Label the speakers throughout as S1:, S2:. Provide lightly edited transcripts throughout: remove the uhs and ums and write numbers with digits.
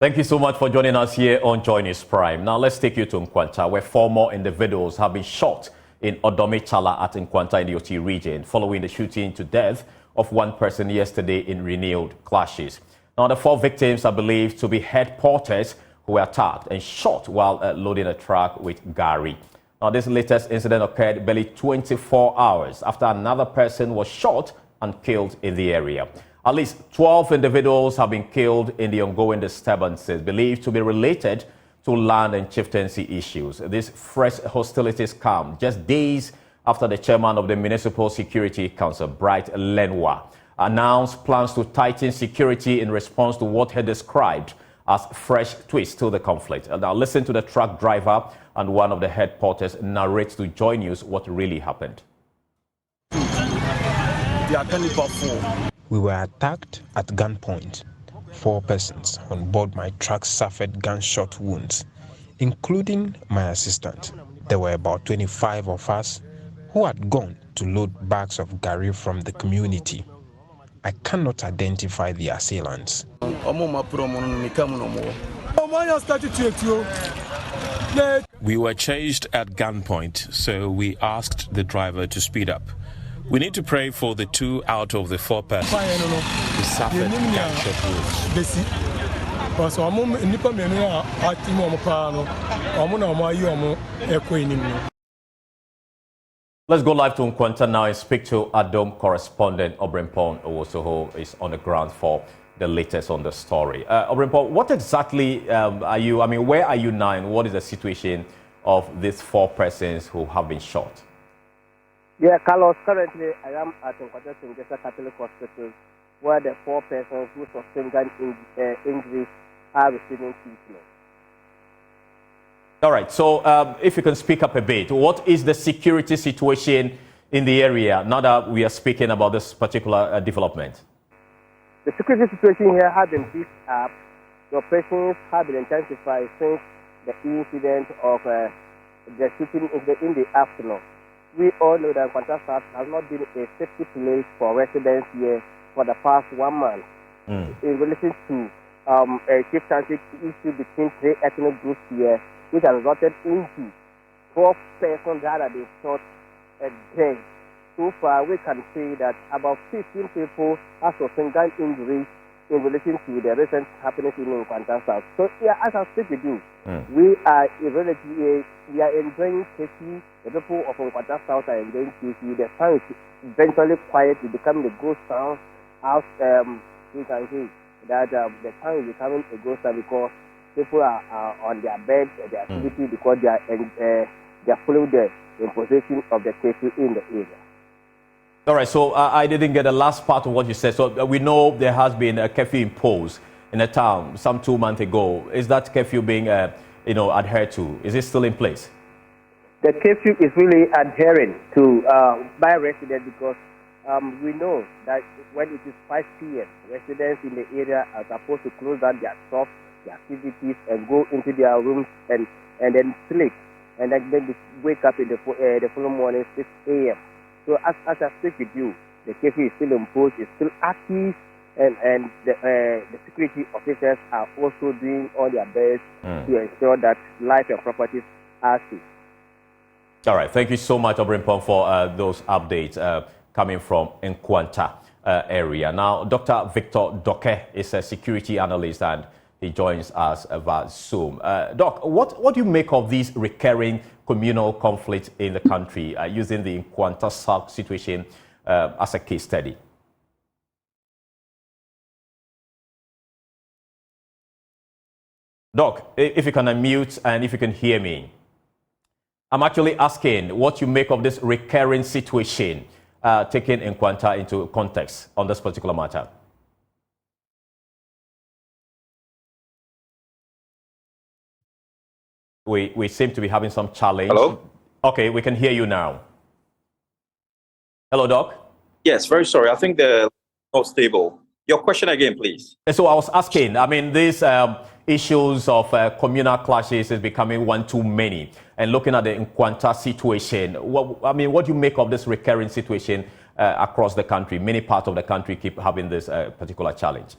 S1: Thank you so much for joining us here on JoyNews Prime. Now let's take you to Nkwanta, where 4 more individuals have been shot in Odomechala at Nkwanta in the Oti region, following the shooting to death of one person yesterday in renewed clashes. Now the 4 victims are believed to be head porters who were attacked and shot while loading a truck with gari. Now this latest incident occurred barely 24 hours after another person was shot and killed in the area. At least 12 individuals have been killed in the ongoing disturbances, believed to be related to land and chieftaincy issues. These fresh hostilities come just days after the chairman of the Municipal Security Council, Bright Lenwa, announced plans to tighten security in response to what he described as fresh twists to the conflict. Now listen to the truck driver and one of the head porters narrate to JoyNews what really happened.
S2: We were attacked at gunpoint. 4 persons on board my truck suffered gunshot wounds, including my assistant. There were about 25 of us who had gone to load bags of gari from the community. I cannot identify the assailants.
S3: We were chased at gunpoint, so we asked the driver to speed up. We need to pray for the 2 out of the 4 persons who suffered gunshot wounds.
S1: Let's go live to Nkwanta now and speak to Adom correspondent Obrimpong Owosoho, who is on the ground for the latest on the story. Obrimpong, what exactly are you, where are you now and what is the situation of these 4 persons who have been shot?
S4: Yeah, Carlos, currently I am at Nkwanta Catholic Hospital, where the 4 persons who sustained gun injuries are receiving treatment.
S1: All right, so if you can speak up a bit, what is the security situation in the area now that we are speaking about this particular development?
S4: The security situation here has been beefed up. The operations have been intensified since the incident of the shooting in the afternoon. We all know that Nkwanta South has not been a safety place for residents here for the past 1 month. In relation to a chieftaincy issue between 3 ethnic groups here, which has resulted into 12 persons that have been shot a day. So far, we can say that about 15 people have sustained gun injuries in relation to the recent happenings in Nkwanta South. So, yeah, as I speak with you, we are enjoying safety. The people of Nkwanta South are enjoying safety. The town is eventually quiet to become the ghost town. As we can see that the town is becoming a ghost town because people are on their beds, their activity, because they are following the imposition of the curfew in the area.
S1: All right, so I didn't get the last part of what you said. So we know there has been a curfew imposed in the town some 2 months ago. Is that curfew being adhered to? Is it still in place?
S4: The curfew is really adhering to by residents because we know that when it is 5 p.m., residents in the area are supposed to close down their shops, their activities, and go into their rooms and then sleep, and then they wake up in the following morning 6 a.m. So as I speak with you, the curfew is still imposed, it's still active, and the security officers are also doing all their best to ensure that life and properties are safe.
S1: All right, thank you so much, Obrimpong, for those updates coming from Nkwanta area. Now, Dr. Victor Doke is a security analyst and he joins us via Zoom. Doc, what do you make of these recurring communal conflicts in the country, using the Nkwanta South situation as a case study? Doc, if you can unmute and if you can hear me. I'm actually asking what you make of this recurring situation, taking Nkwanta into context on this particular matter. We seem to be having some challenge.
S5: Hello?
S1: Okay, we can hear you now. Hello, Doc?
S5: Yes, very sorry. I think they're not stable. Your question again, please.
S1: So I was asking, these issues of communal clashes is becoming one too many. And looking at the Nkwanta situation, what do you make of this recurring situation across the country? Many parts of the country keep having this particular challenge.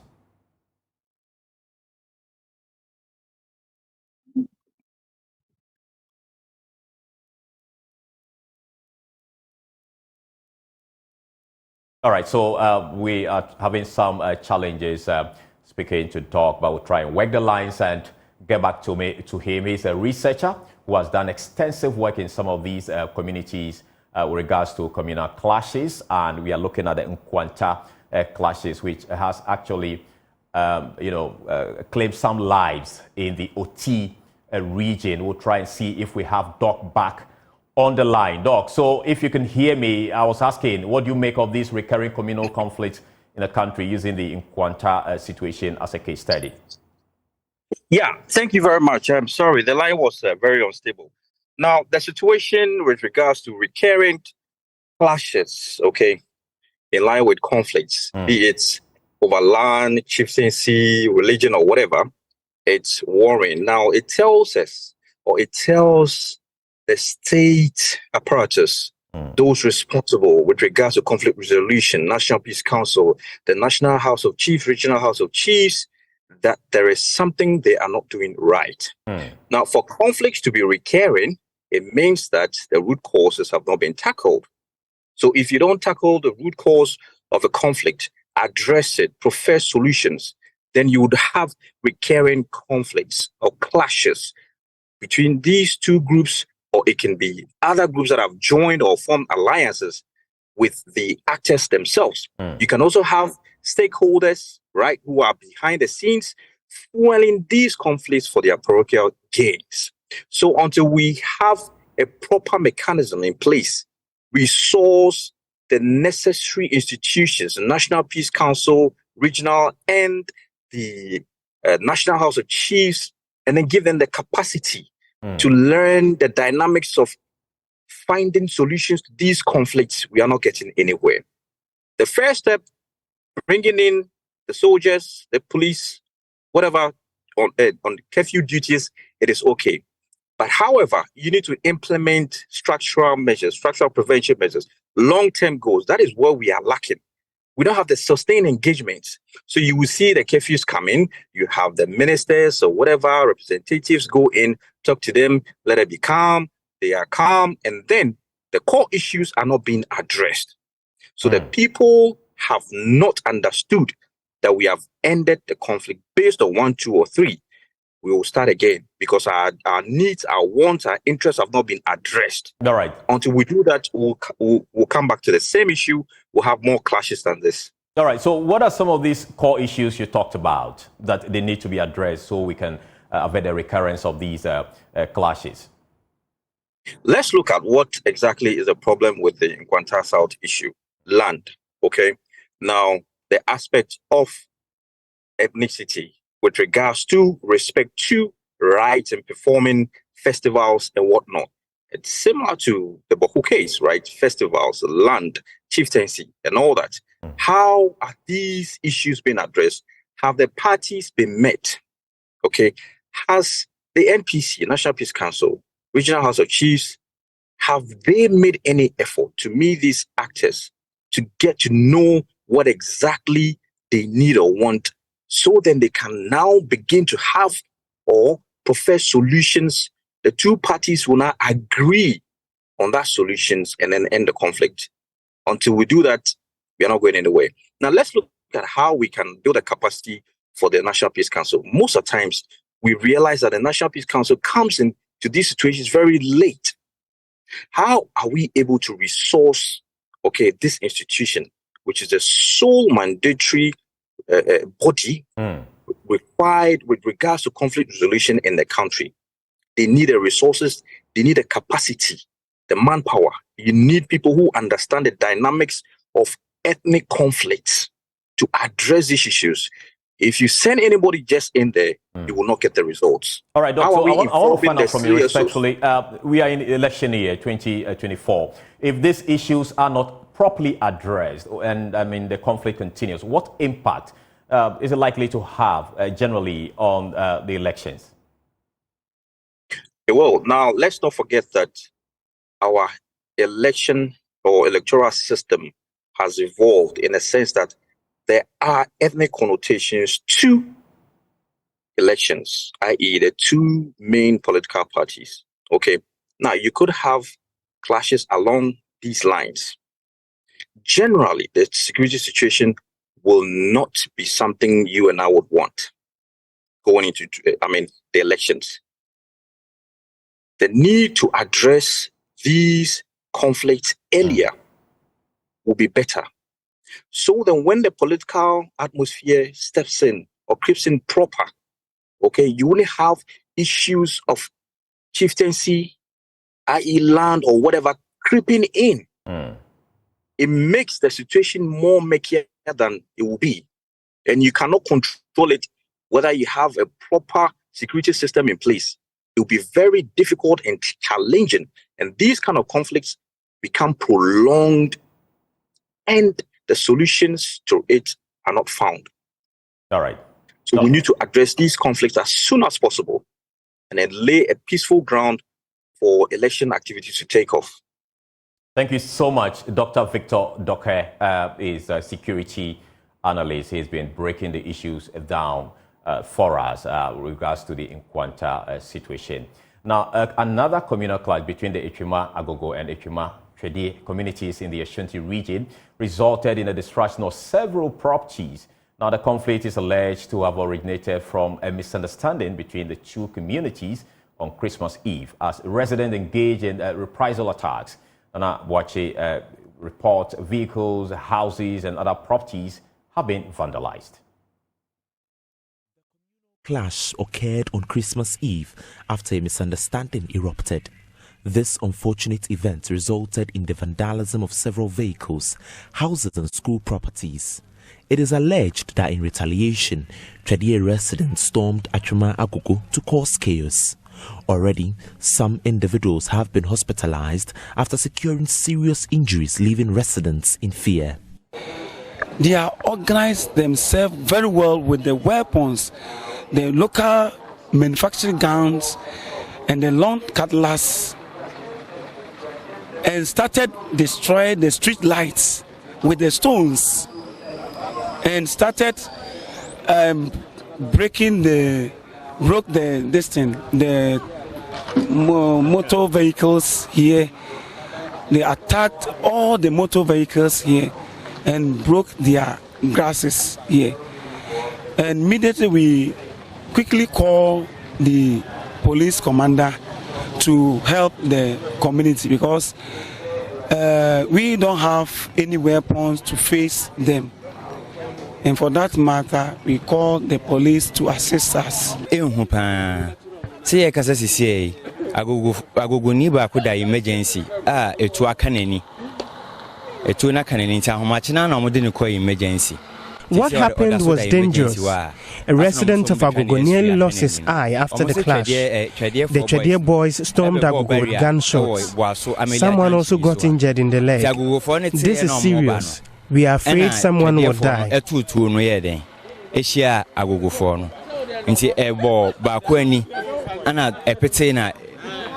S1: All right, so we are having some challenges speaking to Doc, but we'll try and work the lines and get back to him. He's a researcher who has done extensive work in some of these communities with regards to communal clashes, and we are looking at the Nkwanta clashes, which has actually, claimed some lives in the OT region. We'll try and see if we have Doc back on the line. Doc, so if you can hear me, I was asking, what do you make of these recurring communal conflicts in the country using the Nkwanta situation as a case study?
S5: Yeah, thank you very much. I'm sorry, the line was very unstable. Now, the situation with regards to recurring clashes, okay, in line with conflicts, be it over land, chieftaincy, religion, or whatever, it's worrying. Now, it tells us, or it tells the state apparatus, those responsible with regards to conflict resolution, National Peace Council, the National House of Chiefs, Regional House of Chiefs, that there is something they are not doing right. Now, for conflicts to be recurring, it means that the root causes have not been tackled. So if you don't tackle the root cause of a conflict, address it, profess solutions, then you would have recurring conflicts or clashes between these two groups, or it can be other groups that have joined or formed alliances with the actors themselves. You can also have stakeholders, right, who are behind the scenes fueling these conflicts for their parochial gains. So until we have a proper mechanism in place, resource the necessary institutions, the National Peace Council, regional, and the National House of Chiefs, and then give them the capacity to learn the dynamics of finding solutions to these conflicts, we are not getting anywhere. The first step, bringing in the soldiers, the police, whatever, on curfew duties, it is okay. But however, you need to implement structural measures, structural prevention measures, long-term goals. That is where we are lacking. We don't have the sustained engagement. So you will see the curfews come in, you have the ministers or whatever, representatives go in, talk to them, let it be calm, they are calm, and then the core issues are not being addressed. So the people have not understood that we have ended the conflict based on 1, 2, or 3. We will start again because our needs, our wants, our interests have not been addressed.
S1: All right.
S5: Until we do that, we'll come back to the same issue. We'll have more clashes than this.
S1: All right. So what are some of these core issues you talked about that they need to be addressed so we can avoid the recurrence of these clashes?
S5: Let's look at what exactly is the problem with the Nkwanta South issue. Land, okay? Now, the aspect of ethnicity with regards to respect to rights and performing festivals and whatnot. It's similar to the Boku case, right? Festivals, land, chieftaincy, and all that. How are these issues being addressed? Have the parties been met? Okay. Has the NPC, National Peace Council, Regional House of Chiefs, have they made any effort to meet these actors to get to know what exactly they need or want, so then they can now begin to have or profess solutions? The two parties will now agree on that solutions and then end the conflict. Until we do that, we are not going anywhere. Now, let's look at how we can build a capacity for the National Peace Council. Most of the times, we realize that the National Peace Council comes into these situations very late. How are we able to resource, this institution, which is the sole mandatory body required with regards to conflict resolution in the country? They need the resources, they need the capacity, the manpower. You need people who understand the dynamics of ethnic conflicts to address these issues. If you send anybody just in there, you will not get the results.
S1: All right, Doctor, I want to find out from you respectfully. We are in election year 2024. If these issues are not properly addressed, and I mean the conflict continues, what impact is it likely to have generally on the elections?
S5: Well, now let's not forget that our election or electoral system has evolved in a sense that there are ethnic connotations to elections, i.e. the two main political parties. Okay. Now, you could have clashes along these lines. generally, the security situation will not be something you and I would want going into, the elections. The need to address these conflicts earlier will be better. So then when the political atmosphere steps in or creeps in proper, okay, you only have issues of chieftaincy, i.e. land or whatever, creeping in. It makes the situation more murkier than it will be. And you cannot control it whether you have a proper security system in place. It will be very difficult and challenging. And these kind of conflicts become prolonged and the solutions to it are not found.
S1: All right.
S5: So we need to address these conflicts as soon as possible and then lay a peaceful ground for election activities to take off.
S1: Thank you so much. Dr. Victor Doke is a security analyst. He's been breaking the issues down for us with regards to the Nkwanta situation. Now, another communal clash between the Echuma Agogo and Echuma Twede communities in the Ashanti region resulted in the destruction of several properties. Now, the conflict is alleged to have originated from a misunderstanding between the two communities on Christmas Eve as residents engaged in reprisal attacks. And Wache report vehicles, houses, and other properties have been vandalized.
S6: Clash occurred on Christmas Eve after a misunderstanding erupted. This unfortunate event resulted in the vandalism of several vehicles, houses, and school properties. It is alleged that in retaliation, Twede residents stormed Echuma Agogo to cause chaos. Already, some individuals have been hospitalized after securing serious injuries, leaving residents in fear.
S7: They have organized themselves very well with the weapons, the local manufacturing guns, and the long cutlass, and started destroying the street lights with the stones, and started broke the motor vehicles here. They attacked all the motor vehicles here and broke their grasses here. And immediately we quickly called the police commander to help the community because we don't have any weapons to face them. And for that matter, we called the police to assist us.
S8: Agogo ni ba ko da emergency etu aka nani etu na kanani nti ahomachina na omode ne ko emergency.
S9: What happened was dangerous. A resident of Agogo nearly lost his eye after the clash. The Twede boys stormed Agogo with gunshots. Someone also got injured in the leg. This is serious. We are afraid someone will die.
S8: Eshia Agogo for no. Nti ebo ba ko ani ana epete na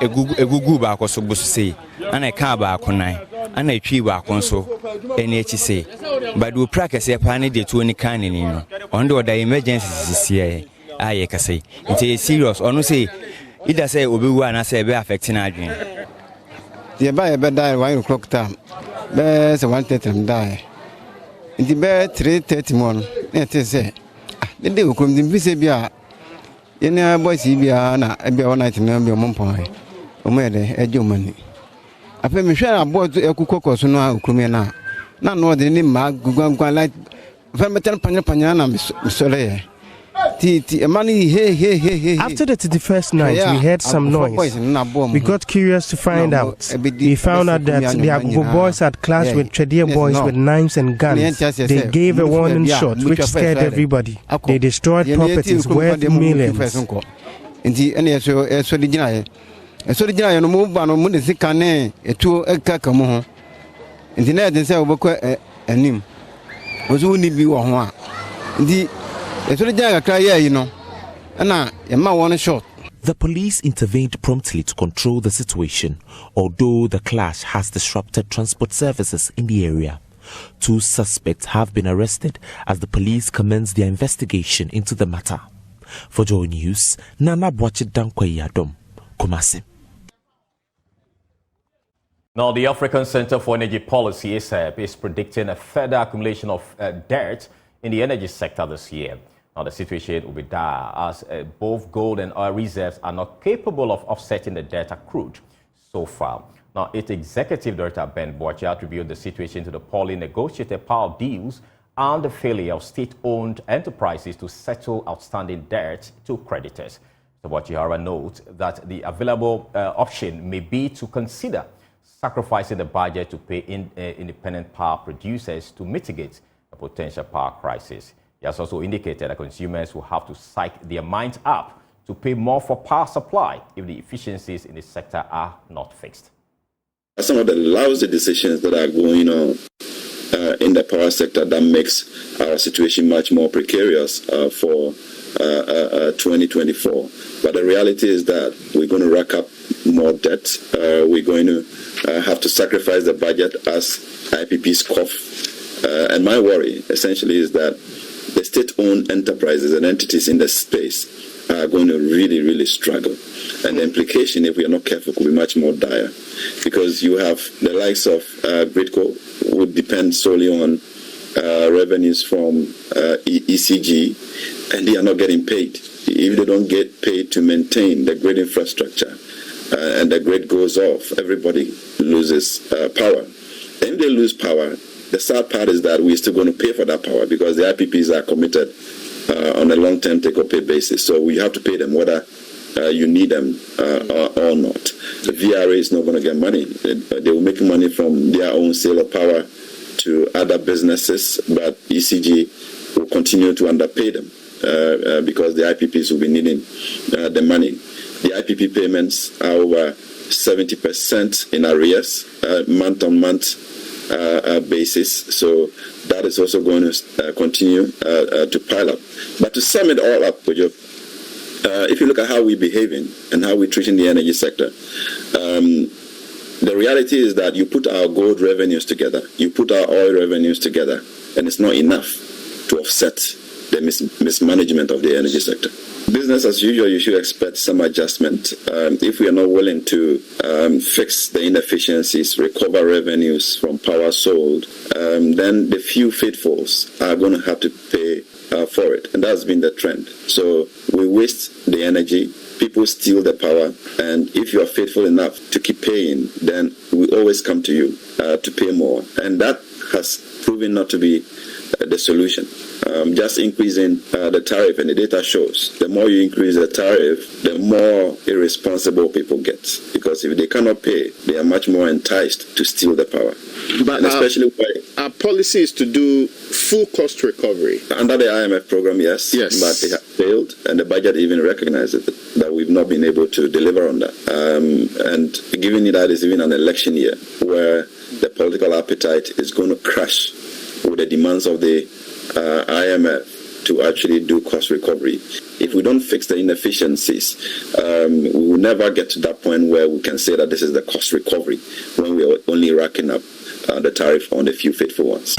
S8: egugu ba ko so bosu ana ka ba ko nan ana etwi ba ko so eni echi sei but we practice e pa ne de tu oni kan ni no on the emergency sie aye ka sei nti serious onu sei ida say obewu ana say be affect na adwen
S10: the be die 1 o'clock time be say 1:30 die nti be 3:30 mon e te say de ko mdi bi se bia yena boys bia na bia one night na bia mompon o me de ejomani ape me hwe abo ekukoko so no akrumi na no de ni ma gugangwan like fermeter panya na misole After
S9: the 31st night, we heard some noise. We got curious to find out. We found out that the Agogo boys had clashed with Twede boys with knives and guns. They gave a warning shot, which scared everybody. They destroyed properties worth millions.
S6: The police intervened promptly to control the situation, although the clash has disrupted transport services in the area. 2 suspects have been arrested as the police commence their investigation into the matter. For JoyNews, Nana Bwachi Dankwe Yadom, Kumasi.
S1: Now, the African Center for Energy Policy, ACEP, is predicting a further accumulation of debt in the energy sector this year. Now, the situation will be dire as both gold and oil reserves are not capable of offsetting the debt accrued so far. Now, its executive director, Ben Boachi, attributed the situation to the poorly negotiated power deals and the failure of state-owned enterprises to settle outstanding debt to creditors. So Boachi notes that the available option may be to consider sacrificing the budget to pay independent power producers to mitigate a potential power crisis. He has also indicated that consumers will have to psych their minds up to pay more for power supply if the efficiencies in the sector are not fixed.
S11: Some of the lousy decisions that are going on in the power sector that makes our situation much more precarious for 2024. But the reality is that we're going to rack up more debt. We're going to have to sacrifice the budget as IPPs cough. And my worry essentially is that the state-owned enterprises and entities in the space are going to really, really struggle. And the implication, if we are not careful, could be much more dire. Because you have the likes of Gridco, who depend solely on revenues from ECG, and they are not getting paid. If they don't get paid to maintain the grid infrastructure and the grid goes off, everybody loses power. And if they lose power, the sad part is that we're still going to pay for that power because the IPPs are committed on a long-term take-or-pay basis. So we have to pay them whether you need them or not. The VRA is not going to get money. They will make money from their own sale of power to other businesses, but ECG will continue to underpay them because the IPPs will be needing the money. The IPP payments are over 70% in arrears, month-on-month basis. So that is also going to continue to pile up. But to sum it all up, Kojo, if you look at how we're behaving and how we're treating the energy sector, the reality is that you put our gold revenues together, you put our oil revenues together, and it's not enough to offset the mismanagement of the energy sector. Business as usual, you should expect some adjustment. If we are not willing to fix the inefficiencies, recover revenues from power sold, then the few faithfuls are going to have to pay for it. And that's been the trend. So we waste the energy, people steal the power, and if you are faithful enough to keep paying, then we always come to you to pay more. And that has proven not to be the solution. Just increasing the tariff, and the data shows the more you increase the tariff, the more irresponsible people get. Because if they cannot pay, they are much more enticed to steal the power.
S12: But especially our policy is to do full cost recovery.
S11: Under the IMF program, yes. But they have failed, and the budget even recognizes that we've not been able to deliver on that. And given that it's even an election year where the political appetite is going to crash with the demands of the IMF to actually do cost recovery. If we don't fix the inefficiencies, we will never get to that point where we can say that this is the cost recovery when we are only racking up the tariff on the few faithful ones.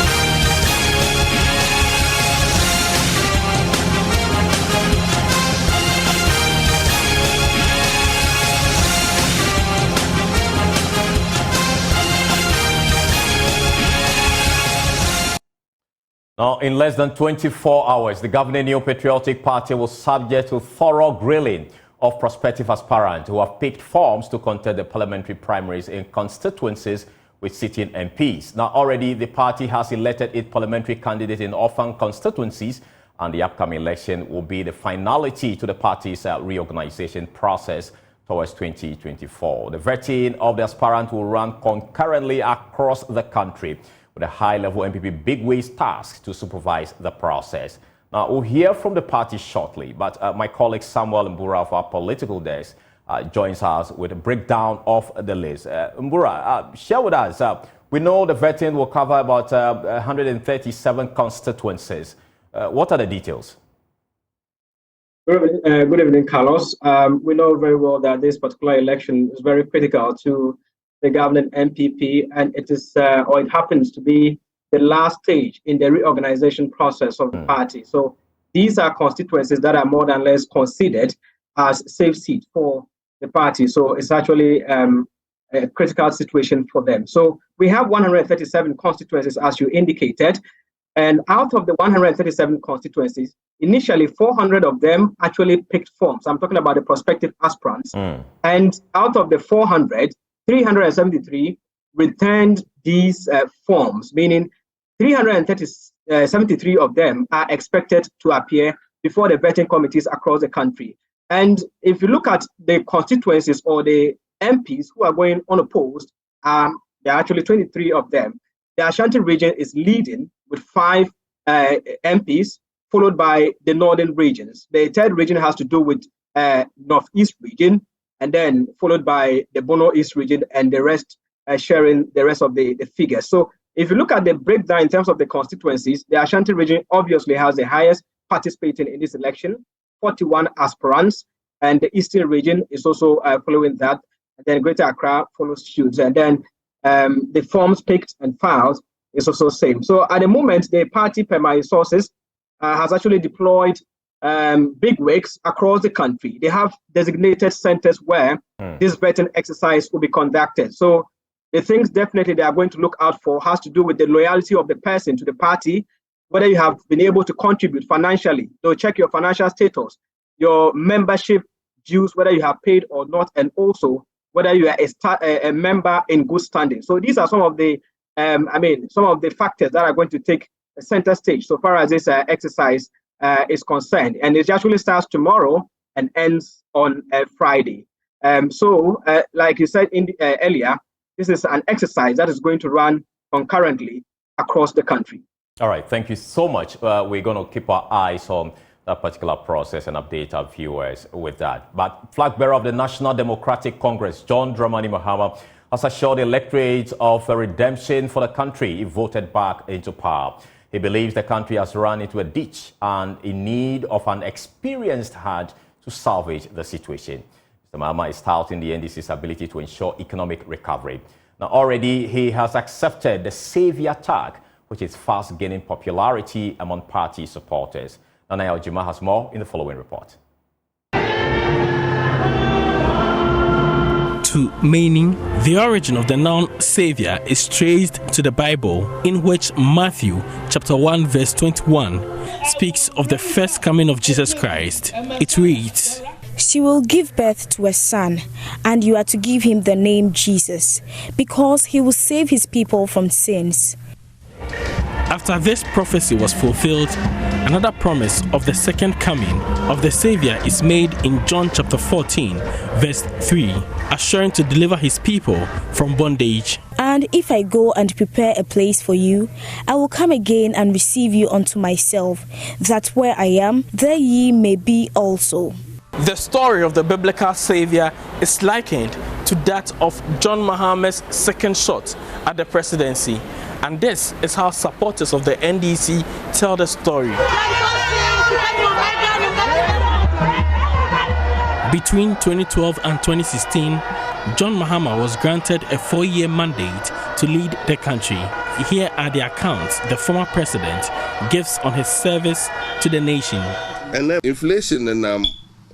S1: Now, in less than 24 hours, the governing New Patriotic Party will subject to thorough grilling of prospective aspirants who have picked forms to contest the parliamentary primaries in constituencies with sitting MPs. Now, already the party has elected its parliamentary candidate in orphan constituencies, and the upcoming election will be the finality to the party's reorganization process towards 2024. The vetting of the aspirant will run concurrently across the country, with a high-level MPP bigwigs tasked to supervise the process. Now, we'll hear from the party shortly, but my colleague Samuel Mbura of our political desk joins us with a breakdown of the list. Mbura, share with us. We know the vetting will cover about 137 constituencies. What are the details?
S13: Good evening, Carlos. We know very well that this particular election is very critical to the governing MPP, and it is, or it happens to be, the last stage in the reorganization process of the party. So these are constituencies that are more than less considered as safe seats for the party. So it's actually a critical situation for them. So we have 137 constituencies, as you indicated. And out of the 137 constituencies, initially 400 of them actually picked forms. I'm talking about the prospective aspirants. And out of the 400, 373 returned these forms, meaning 373 of them are expected to appear before the vetting committees across the country. And if you look at the constituencies or the MPs who are going unopposed, there are actually 23 of them. The Ashanti region is leading with 5 MPs, followed by the northern regions. The third region has to do with Northeast region, and then followed by the Bono East region, and the rest sharing the rest of the figures. So if you look at the breakdown in terms of the constituencies, the Ashanti region obviously has the highest participating in this election, 41 aspirants, and the Eastern region is also following that. And then Greater Accra follows suit. And then the forms picked and filed is also the same. So at the moment, the party, per my sources, has actually deployed big wigs across the country. They have designated centers where this vetting exercise will be conducted. So the things definitely they are going to look out for has to do with the loyalty of the person to the party, whether you have been able to contribute financially. They'll check your financial status, your membership dues, whether you have paid or not, and also whether you are a member in good standing. So these are some of the, some of the factors that are going to take a center stage so far as this exercise is concerned. And it actually starts tomorrow and ends on Friday. Like you said earlier, this is an exercise that is going to run concurrently across the country.
S1: All right, thank you so much. We're going to keep our eyes on that particular process and update our viewers with that. But flag bearer of the National Democratic Congress, John Dramani Mahama, has assured the electorate of a redemption for the country if voted back into power. He believes the country has run into a ditch and in need of an experienced hand to salvage the situation. Mr. Mahama is touting the NDC's ability to ensure economic recovery. Now, already he has accepted the saviour tag, which is fast gaining popularity among party supporters. Nana Aljima has more in the following report.
S14: To meaning, the origin of the noun saviour is traced to the Bible, in which Matthew chapter 1 verse 21 speaks of the first coming of Jesus Christ. It reads,
S15: "She will give birth to a son, and you are to give him the name Jesus, because he will save his people from sins."
S14: After this prophecy was fulfilled, another promise of the second coming of the Savior is made in John chapter 14, verse 3, assuring to deliver his people from bondage.
S15: "And if I go and prepare a place for you, I will come again and receive you unto myself, that where I am, there ye may be also."
S14: The story of the biblical Savior is likened to that of John Mahama's second shot at the presidency. And this is how supporters of the NDC tell the story. Between 2012 and 2016, John Mahama was granted a 4-year mandate to lead the country. Here are the accounts the former president gives on his service to the nation.
S16: And then inflation and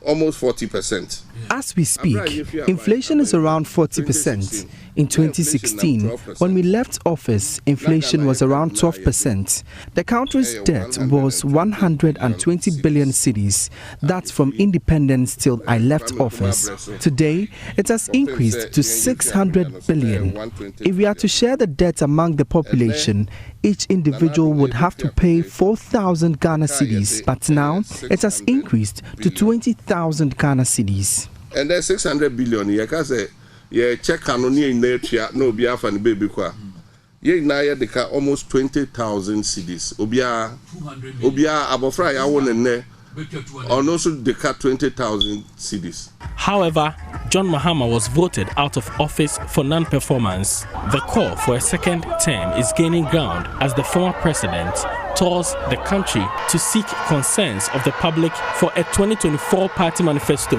S16: almost 40%.
S17: As we speak, inflation is around 40%. In 2016, when we left office, inflation was around 12%. The country's debt was 120 billion cedis. That's from independence till I left office. Today, it has increased to 600 billion. If we are to share the debt among the population, each individual would have to pay 4,000 Ghana cedis, but now it has increased to 20,000 Ghana cedis.
S16: And there's 600 billion. You can say, yeah, check on no biafra and baby kwa. Yeah, now they can almost 20,000 cedis. Obia abofra ya won ne. And also they cut 20,000 cedis.
S14: However, John Mahama was voted out of office for non-performance. The call for a second term is gaining ground as the former president tours the country to seek concerns of the public for a 2024 party manifesto.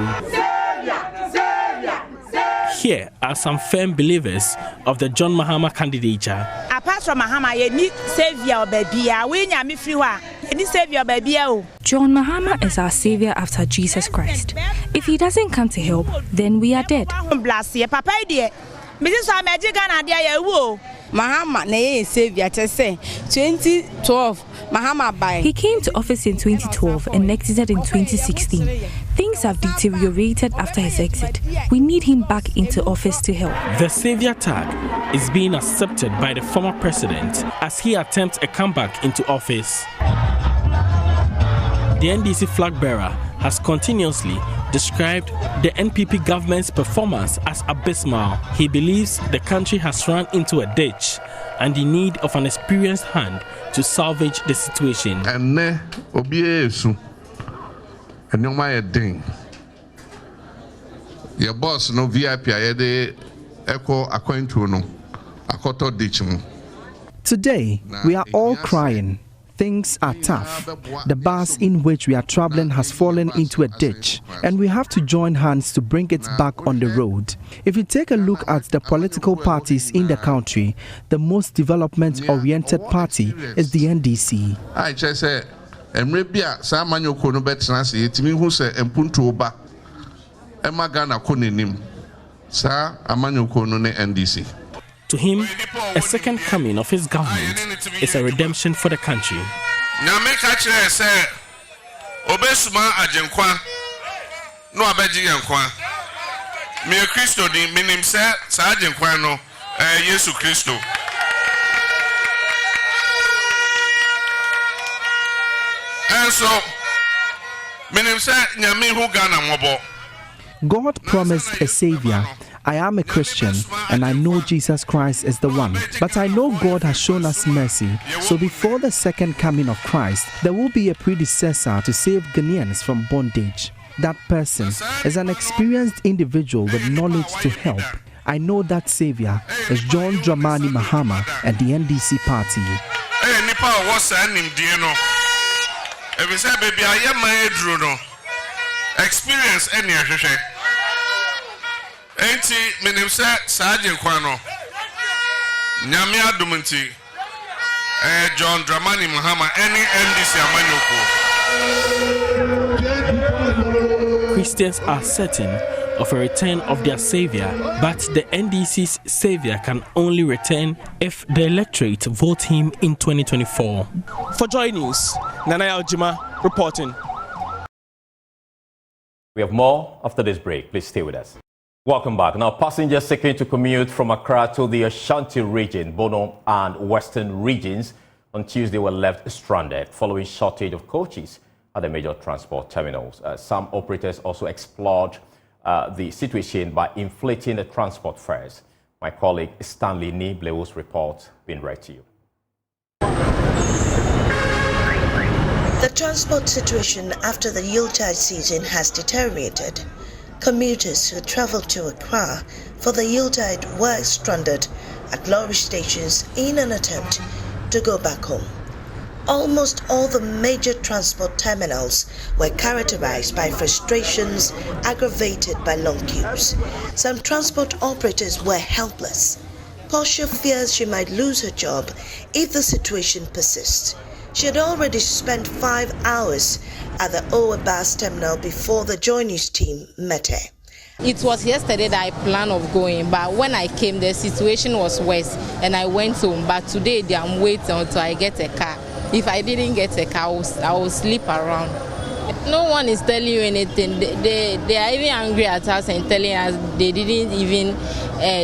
S14: Here are some firm believers of the John Mahama candidature.
S18: Apart from Mahama, you need saviour, baby.
S19: John Mahama is our saviour after Jesus Christ. If he doesn't come to help, then we are dead.
S18: Mrs. Amajigan Adia Wo.
S20: Mahama na saviour to say 2012 Mahama by.
S19: He came to office in 2012 and exited in 2016. Things have deteriorated after his exit. We need him back into office to help.
S14: The saviour tag is being accepted by the former president as he attempts a comeback into office. The NDC flag bearer has continuously described the NPP government's performance as abysmal. He believes the country has run into a ditch and the need of an experienced hand to salvage the situation.
S16: And obiesu and my ding. Your boss no VIP ayede echo akwentu no akoto ditch.
S17: Today we are all crying. Things are tough. The bus in which we are traveling has fallen into a ditch, and we have to join hands to bring it back on the road. If you take a look at the political parties in the country, the most development-oriented party is the NDC.
S16: I just say, Emrebia, Samanyo Kono Betnasi, Timihu say, Empuntuba, Emma Gana Koninim, Sa Amanyo Kono NDC.
S14: To him, a second coming of his government is a redemption for the country.
S16: Nyameka chere say obesuma ajenkwa no abeji yankwa me Kristo di minim say sa ajenkwa no Yesu Kristo. And so minim say nyame hu Ghana mobo.
S17: God promised a savior. I am a Christian and I know Jesus Christ is the one. But I know God has shown us mercy. So before the second coming of Christ, there will be a predecessor to save Ghanaians from bondage. That person is an experienced individual with knowledge to help. I know that savior is John Dramani Mahama and the NDC party.
S16: Hey, Nipa was sending Dieno. If you say, baby, I am my Druno. Experience any association. Enti minim se saaje kwano nyame adumunti John Dramani Mahama any NDC amanyoko.
S14: Christians are certain of a return of their savior, but the NDC's savior can only return if the electorate vote him in 2024.
S21: For Joy News, Nana Aljima reporting.
S1: We have more after this break. Please stay with us. Welcome back. Now, passengers seeking to commute from Accra to the Ashanti region, Bono and Western regions on Tuesday were left stranded following shortage of coaches at the major transport terminals. Some operators also explored the situation by inflating the transport fares. My colleague Stanley Niblew's report being read to you.
S22: The transport situation after the Yuletide season has deteriorated. Commuters who traveled to Accra for the Yuletide were stranded at lorry stations in an attempt to go back home. Almost all the major transport terminals were characterized by frustrations aggravated by long queues. Some transport operators were helpless. Portia fears she might lose her job if the situation persists. She had already spent 5 hours at the Owa bus terminal before the JoyNews team met her.
S23: It was yesterday that I planned of going, but when I came, the situation was worse and I went home. But today I'm waiting until I get a car. If I didn't get a car, I will sleep around. No one is telling you anything. They are even angry at us and telling us they didn't even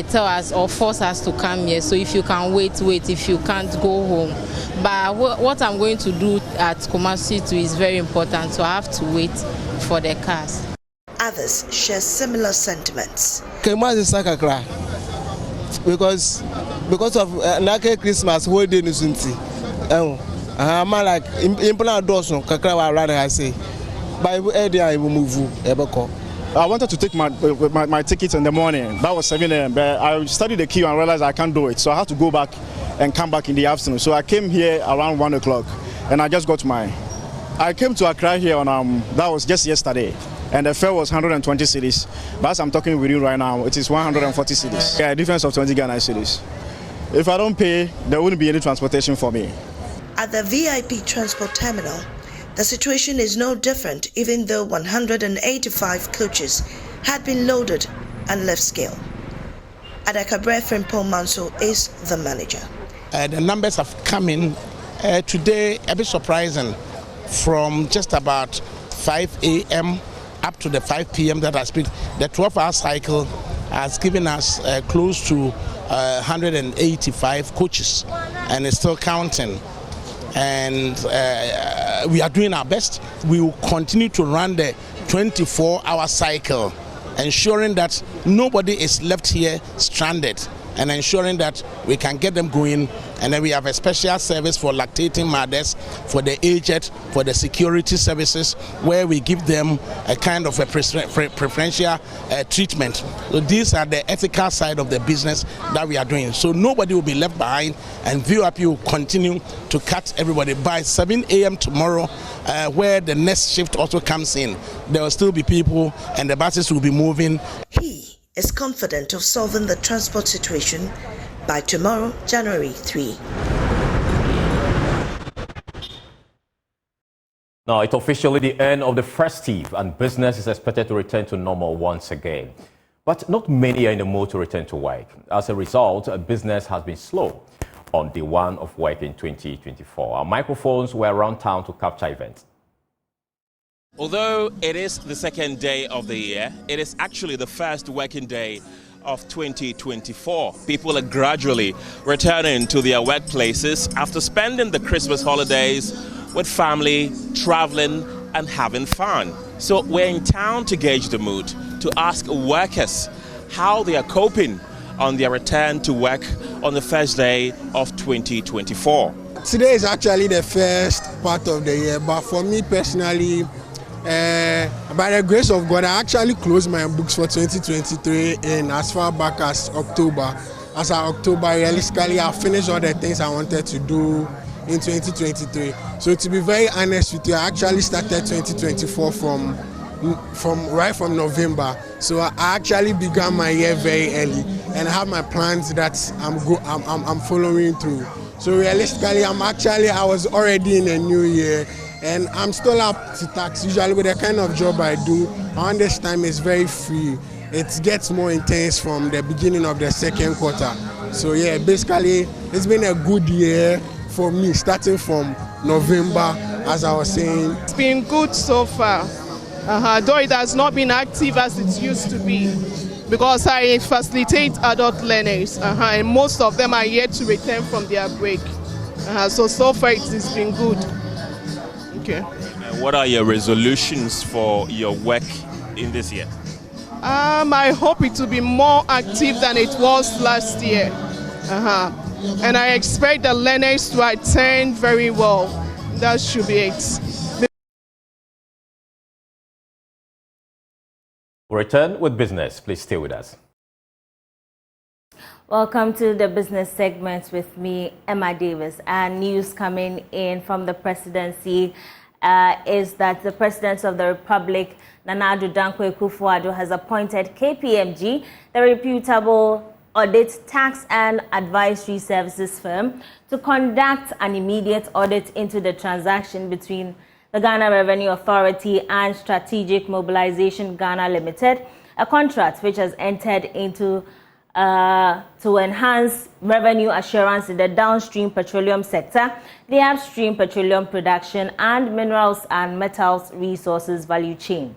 S23: tell us or force us to come here. So if you can wait. If you can't, go home. But what I'm going to do at Kumasi too is very important, so I have to wait for the cars.
S22: Others share similar sentiments.
S24: Because of Nake Christmas holiday nusunti. I'm like implant doors no kakra wa run I say. By area I will move ebeko.
S25: I wanted to take my ticket in the morning. That was 7 a.m. But I studied the queue and realized I can't do it. So I had to go back and come back in the afternoon. So I came here around 1 o'clock and I just got mine. I came to Accra here on that was just yesterday. And the fare was 120 cedis. But as I'm talking with you right now, it is 140 cedis. Yeah, a difference of 20 Ghana cedis. If I don't pay, there wouldn't be any transportation for me.
S22: At the VIP transport terminal, the situation is no different, even though 185 coaches had been loaded and left scale. Adakabre Frimpong Manso is the manager.
S2: The numbers have come in today a bit surprising, from just about 5 a.m. up to the 5 p.m. that I speak. The 12-hour cycle has given us close to 185 coaches, and it's still counting. And we are doing our best. We will continue to run the 24-hour cycle, ensuring that nobody is left here stranded, and ensuring that we can get them going. And then we have a special service for lactating mothers, for the aged, for the security services, where we give them a kind of a preferential treatment. So these are the ethical side of the business that we are doing. So nobody will be left behind, and VOIP will continue to cut everybody. By 7 a.m. tomorrow, where the next shift also comes in, there will still be people and the buses will be moving.
S22: He is confident of solving the transport situation by tomorrow, January 3.
S1: Now, it's officially the end of the festive, and business is expected to return to normal once again. But not many are in the mood to return to work. As a result, business has been slow on day one of work in 2024. Our microphones were around town to capture events.
S3: Although it is the second day of the year, it is actually the first working day of 2024. People are gradually returning to their workplaces after spending the Christmas holidays with family, traveling and having fun. So we're in town to gauge the mood, to ask workers how they are coping on their return to work on the first day of 2024.
S24: Today is actually the first part of the year, but for me personally, by the grace of God, I actually closed my books for 2023 in as far back as October. As of October, realistically, I finished all the things I wanted to do in 2023. So to be very honest with you, I actually started 2024 right from November. So I actually began my year very early, and I have my plans that I'm following through. So realistically, I was already in a new year. And I'm still up to tax. Usually with the kind of job I do, around this time is very free. It gets more intense from the beginning of the second quarter. So yeah, basically it's been a good year for me, starting from November, as I was saying.
S4: It's been good so far, though it has not been active as it used to be, because I facilitate adult learners, and most of them are yet to return from their break. So far it has been good. Okay.
S3: What are your resolutions for your work in this year?
S4: I hope it will be more active than it was last year. And I expect the learners to attend very well. That should be it.
S1: We'll return with business. Please stay with us.
S5: Welcome to the business segment with me, Emma Davis. And news coming in from the presidency is that the President of the Republic, Nana Addo Dankwa Akufo-Addo, has appointed KPMG, the reputable audit, tax and advisory services firm, to conduct an immediate audit into the transaction between the Ghana Revenue Authority and Strategic Mobilization Ghana Limited, a contract which has entered into to enhance revenue assurance in the downstream petroleum sector, the upstream petroleum production, and minerals and metals resources value chain.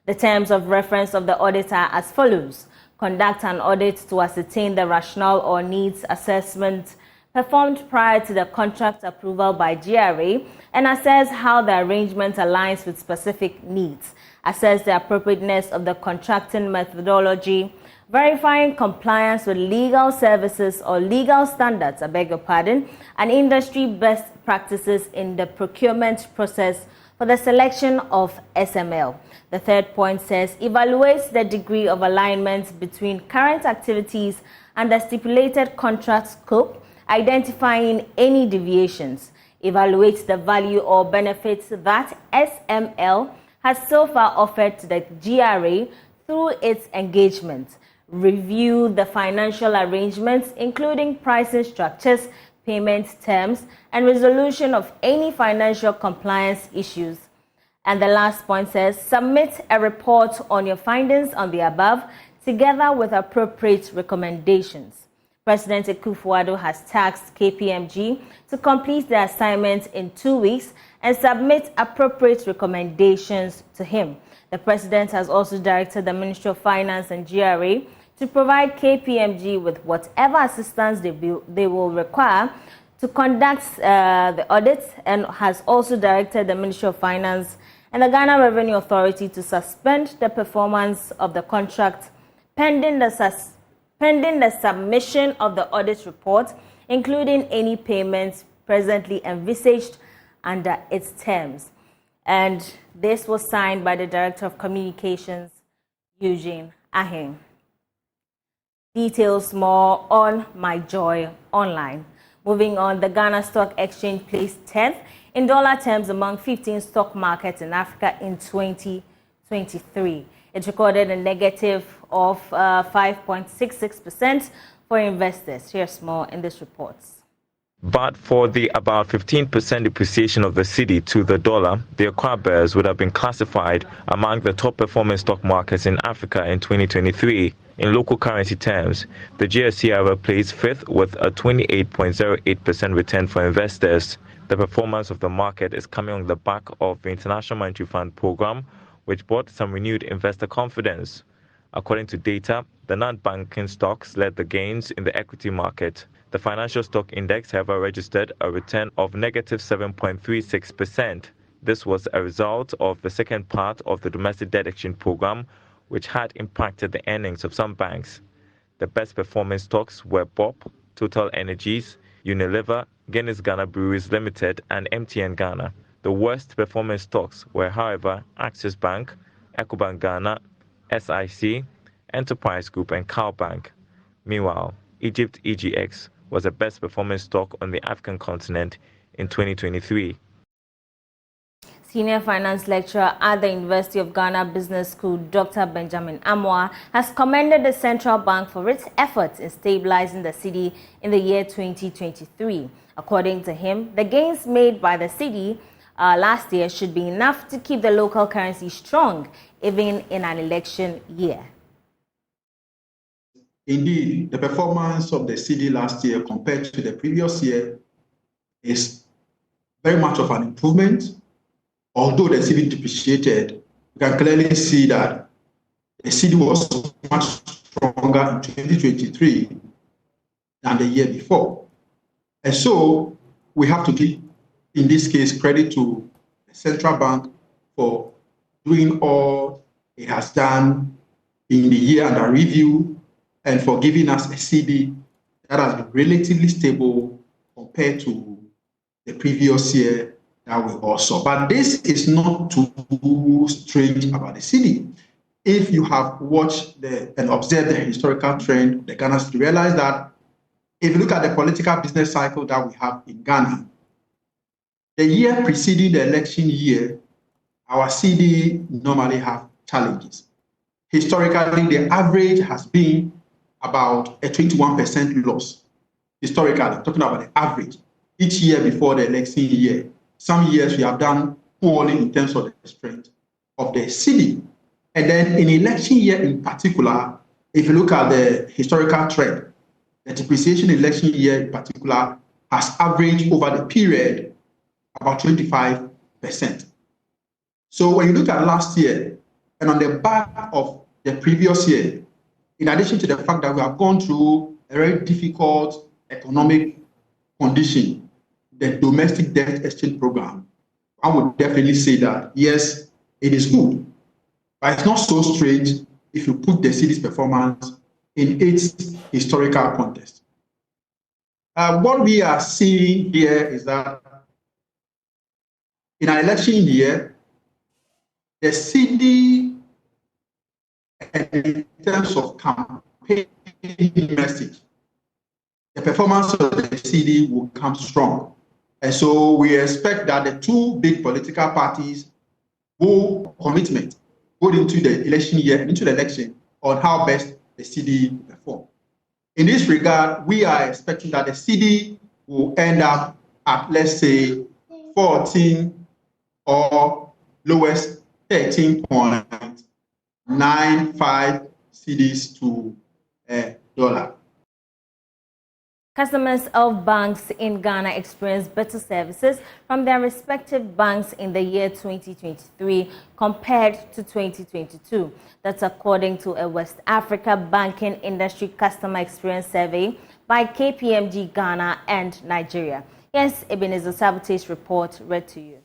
S5: The terms of reference of the audit are as follows: conduct an audit to ascertain the rationale or needs assessment performed prior to the contract approval by GRA and assess how the arrangement aligns with specific needs, assess the appropriateness of the contracting methodology, verifying compliance with legal services or legal standards, and industry best practices in the procurement process for the selection of SML. The third point says, evaluates the degree of alignment between current activities and the stipulated contract scope, identifying any deviations, evaluates the value or benefits that SML has so far offered to the GRA through its engagement, review the financial arrangements, including pricing structures, payment terms, and resolution of any financial compliance issues. And the last point says, submit a report on your findings on the above, together with appropriate recommendations. President Akufo-Addo has tasked KPMG to complete the assignment in 2 weeks and submit appropriate recommendations to him. The president has also directed the Ministry of Finance and GRA to provide KPMG with whatever assistance they will require to conduct the audit, and has also directed the Ministry of Finance and the Ghana Revenue Authority to suspend the performance of the contract pending the submission of the audit report, including any payments presently envisaged under its terms. And this was signed by the Director of Communications, Eugene Aheng. Details more on My Joy Online. Moving on, the Ghana Stock Exchange placed 10th in dollar terms among 15 stock markets in Africa in 2023. It recorded a negative of 5.66% for investors. Here's more in this report.
S6: But for the about 15% depreciation of the cedi to the dollar, the Accra Bears would have been classified among the top performing stock markets in Africa in 2023. In local currency terms, the GSE however placed 5th with a 28.08% return for investors. The performance of the market is coming on the back of the International Monetary Fund program, which brought some renewed investor confidence. According to data, the non-banking stocks led the gains in the equity market. The financial stock index, however, registered a return of negative 7.36%. This was a result of the second part of the domestic debt exchange program, which had impacted the earnings of some banks. The best performing stocks were BOP, Total Energies, Unilever, Guinness Ghana Breweries Limited, and MTN Ghana. The worst performing stocks were, however, Access Bank, Ecobank Ghana, SIC, Enterprise Group, and Cowbank. Meanwhile, Egypt EGX was the best performing stock on the African continent in 2023.
S5: Senior finance lecturer at the University of Ghana Business School, Dr. Benjamin Amoah, has commended the central bank for its efforts in stabilizing the cedi in the year 2023. According to him, the gains made by the cedi last year should be enough to keep the local currency strong, even in an election year.
S7: Indeed, the performance of the cedi last year compared to the previous year is very much of an improvement. Although the cedi depreciated, you can clearly see that the cedi was much stronger in 2023 than the year before. And so we have to give, in this case, credit to the central bank for doing all it has done in the year under review and for giving us a cedi that has been relatively stable compared to the previous year that we all saw. But this is not too strange about the cedi. If you have watched and observed the historical trend of the Ghana cedi, you realize that if you look at the political business cycle that we have in Ghana, the year preceding the election year, our cedi normally have challenges. Historically, the average has been about a 21% loss. Historically, I'm talking about the average each year before the election year. Some years we have done poorly in terms of the strength of the cedi. And then in election year in particular, if you look at the historical trend, the depreciation in election year in particular has averaged over the period about 25%. So when you look at last year and on the back of the previous year, in addition to the fact that we have gone through a very difficult economic condition, the domestic debt exchange program, I would definitely say that, yes, it is good. But it's not so strange if you put the city's performance in its historical context. What we are seeing here is that in an election year, the city, in terms of campaign message, the performance of the city will come strong. And so we expect that the two big political parties will commitment go into the election year, into the election, on how best the city will perform. In this regard, we are expecting that the city will end up at, let's say, 14 or lowest 13.95 cedis to dollar.
S5: Customers of banks in Ghana experienced better services from their respective banks in the year 2023 compared to 2022. That's according to a West Africa banking industry customer experience survey by KPMG Ghana and Nigeria. Yes, Ebenezer Sabote's report read to you.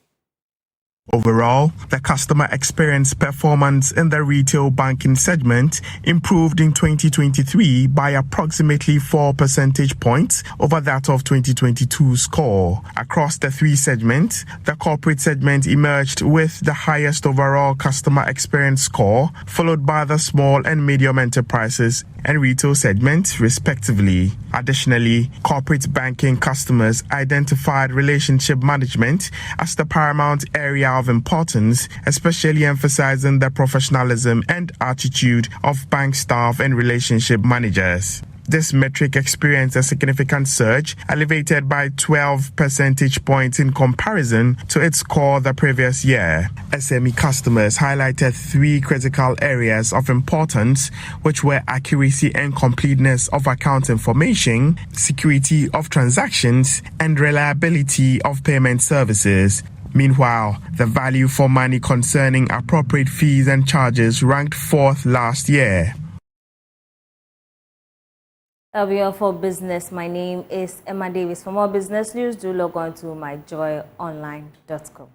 S8: Overall, the customer experience performance in the retail banking segment improved in 2023 by approximately 4 percentage points over that of 2022's score. Across the three segments, the corporate segment emerged with the highest overall customer experience score, followed by the small and medium enterprises and retail segments, respectively. Additionally, corporate banking customers identified relationship management as the paramount area of importance, especially emphasizing the professionalism and attitude of bank staff and relationship managers. This metric experienced a significant surge, elevated by 12 percentage points in comparison to its score the previous year. SME customers highlighted three critical areas of importance, which were accuracy and completeness of account information, security of transactions, and reliability of payment services. Meanwhile, the value for money concerning appropriate fees and charges ranked fourth last year.
S5: That'll be all for business. My name is Emma Davis. For more business news, do log on to myjoyonline.com.